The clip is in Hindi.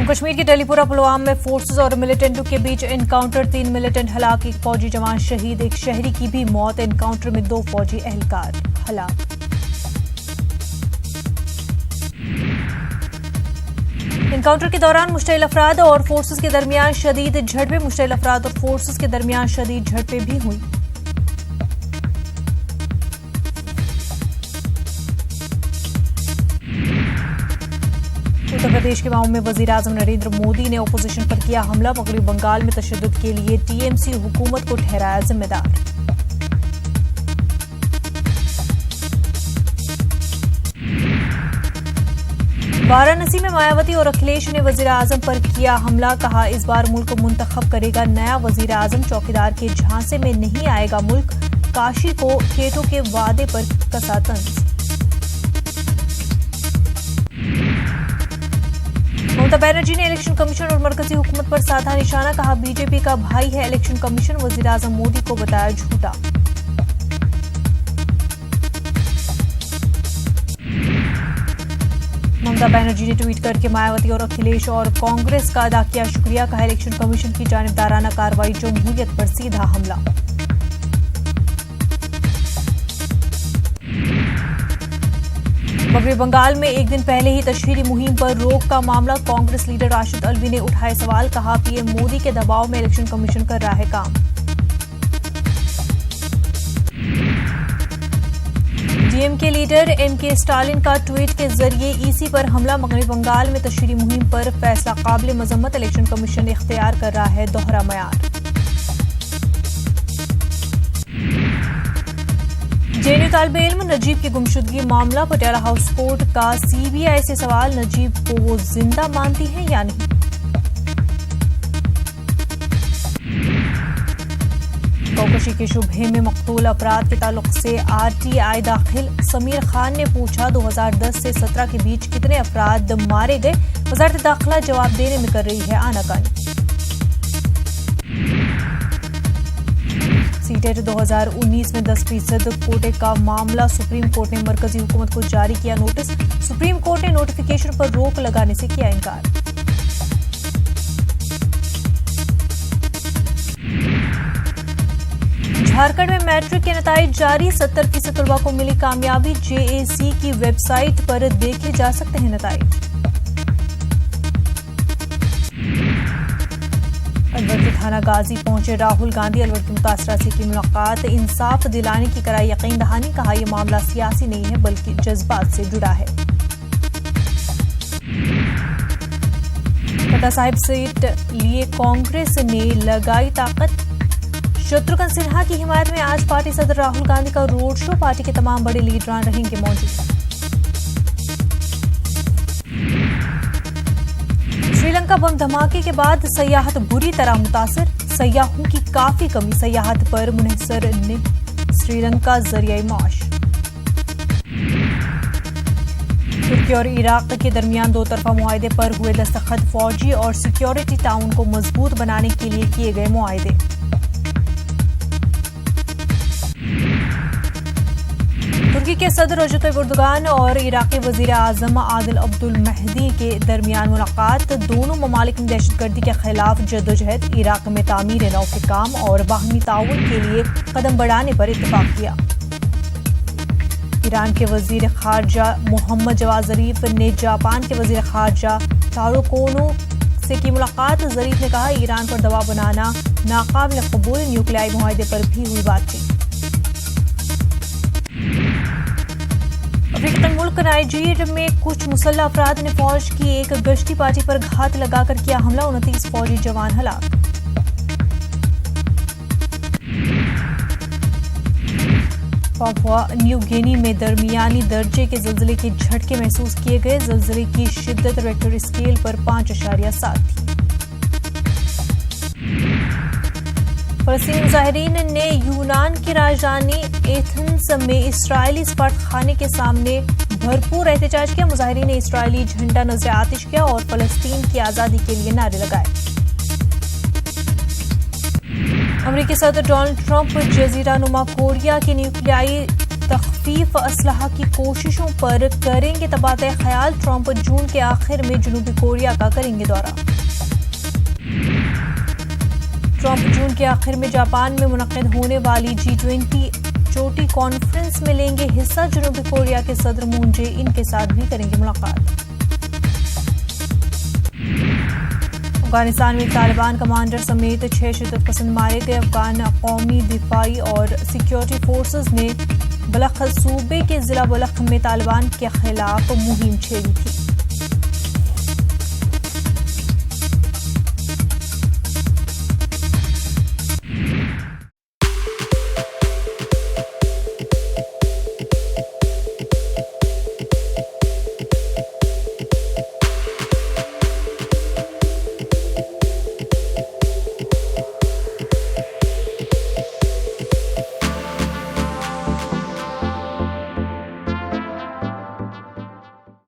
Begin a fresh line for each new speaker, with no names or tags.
जम्मू कश्मीर के डलीपुरा पुलवामा में फोर्सेस और मिलिटेंटों के बीच एनकाउंटर, 3 मिलिटेंट हलाक, 1 फौजी जवान शहीद, 1 शहरी की भी मौत। एनकाउंटर में 2 फौजी एहलकार हलाक। एनकाउंटर के दौरान मुश्तइल अफराद और फोर्सेस के दरमियान शदीद झड़पें, मुश्तइल अफराद और फोर्सेस के दरमियान शदीद झड़पें भी हुई। उत्तर प्रदेश के मामले में वजीर-ए-आजम नरेंद्र मोदी ने ओपोजिशन पर किया हमला, मगरबी बंगाल में तशद्दुद के लिए टीएमसी हुकूमत को ठहराया जिम्मेदार। वाराणसी में मायावती और अखिलेश ने वजीर-ए-आजम पर किया हमला, कहा इस बार मुल्क मुंतखब करेगा नया वजीर-ए-आजम, चौकीदार के झांसे में नहीं आएगा मुल्क, काशी को खेतों के वादे पर कसा तंज। ममता बनर्जी ने इलेक्शन कमीशन और मरकजी हुकूमत पर साधा निशाना, कहा बीजेपी का भाई है इलेक्शन कमीशन, वजीर-ए-आजम मोदी को बताया झूठा। ममता बनर्जी ने ट्वीट करके मायावती और अखिलेश और कांग्रेस का अदा किया शुक्रिया, कहा इलेक्शन कमीशन की जानिबदाराना कार्रवाई, जमहूरियत पर सीधा हमला। मगरबी बंगाल में एक दिन पहले ही तशहीरी मुहिम पर रोक का मामला, कांग्रेस लीडर राशिद अल्वी ने उठाए सवाल, कहा पीएम मोदी के दबाव में इलेक्शन कमीशन कर रहा है काम। डीएमके लीडर एमके स्टालिन का ट्वीट के जरिए ईसी पर हमला, मगरबी बंगाल में तशहीरी मुहिम पर फैसला काबिल मजम्मत, इलेक्शन कमीशन इख्तियार कर रहा है दोहरा मयार। जेएनयू तालिबे इल्म नजीब की गुमशुदगी मामला, पटियाला हाउस कोर्ट का सीबीआई से सवाल, नजीब को वो जिंदा मानती है या नहीं। गौकशी के शुबहे में मकतूल अफराद के ताल्लुक से आरटीआई दाखिल, समीर खान ने पूछा 2010 से 17 के बीच कितने अफराद मारे गए, वजारत दाखिला जवाब देने में कर रही है आनाकानी। सीटेट 2019 में 10% कोटे का मामला, सुप्रीम कोर्ट ने मरकजी हुकूमत को जारी किया नोटिस, सुप्रीम कोर्ट ने नोटिफिकेशन पर रोक लगाने से किया इनकार। झारखंड में मैट्रिक के नताइज जारी, 70% तलबा को मिली कामयाबी, जेएसी की वेबसाइट पर देखे जा सकते हैं नताइज। अलवर के थाना गाजी पहुंचे राहुल गांधी, अलवर की मुतासरा से की मुलाकात, इंसाफ दिलाने की कराई यकीन दहानी, कहा यह मामला सियासी नहीं है बल्कि जज्बात से जुड़ा है। फतेह साहिब सीट लिए कांग्रेस ने लगाई ताकत, शत्रुघ्न सिन्हा की हिमायत में आज पार्टी सदर राहुल गांधी का रोड शो, पार्टी के तमाम बड़े लीडरान रहेंगे मौजूद। श्रीलंका बम धमाके के बाद सयाहत बुरी तरह मुतासर, सयाहों की काफी कमी, सयाहत पर मुनहसर ने श्रीलंका जरिए माश। तुर्की और इराक के दरमियान 2 तरफा मुआहदे पर हुए दस्तखत, फौजी और सिक्योरिटी ताउन को मजबूत बनाने के लिए किए गए मुआहदे। तुर्की के सदर रजब तय्यिप एर्दोगान और इराकी वजीर-ए-आजम आदिल अब्दुल महदी के दरमियान मुलाकात, दोनों ममालिक ने दहशतगर्दी के खिलाफ जद्दोजहद, इराक में तामीर नौ के काम और बाहमी ताउन के लिए कदम बढ़ाने पर इत्तफाक किया। ईरान के वजीर खारजा मोहम्मद जवाद जरीफ ने जापान के वजीर खारजा तारो कोनो से की मुलाकात, जरीफ ने कहा ईरान पर दबाव बनाना नाकाबिल कबूल, न्यूक्लियाई मुआहदे पर भी हुई बातचीत। अफ्रीकन मुल्क नाइजीर में कुछ मुसल्लह अफराद ने फौज की एक गश्ती पार्टी पर घात लगाकर किया हमला, 29 फौजी जवान हलाक। पापुआ न्यू गिनी में दरमियानी दर्जे के ज़िलज़िले के झटके महसूस किए गए, ज़िलज़िले की शिद्दत रेक्टर स्केल पर 5.7 थी। फलस्तीनी मुजाहिरीन ने यूनान की राजधानी एथेंस में इस्राएली सफारतखाने के सामने भरपूर एहतजाज किया, मुजाहिरीन ने इस्राएली झंडा नजर आतिश किया और फलस्तीन की आज़ादी के लिए नारे लगाए। अमेरिकी सदर डोनाल्ड ट्रंप जजीरा नुमा कोरिया की न्यूक्लियाई तख्फीफ असलहा की कोशिशों पर करेंगे तबादला ख्याल। ट्रंप जून के आखिर में जनूबी कोरिया का करेंगे दौरा। ट्रंप जून के आखिर में जापान में मुनक्किद होने वाली G20 चोटी कॉन्फ्रेंस में लेंगे हिस्सा। जनूबी कोरिया के सदर मून जे-इन के साथ भी करेंगे मुलाकात। अफगानिस्तान में तालिबान कमांडर समेत 6 शिद्दत पसंद मारे गए। अफगान कौमी दिफाई और सिक्योरिटी फोर्सेस ने बलख सूबे के जिला बलख में तालिबान के खिलाफ मुहिम छेड़ी थी।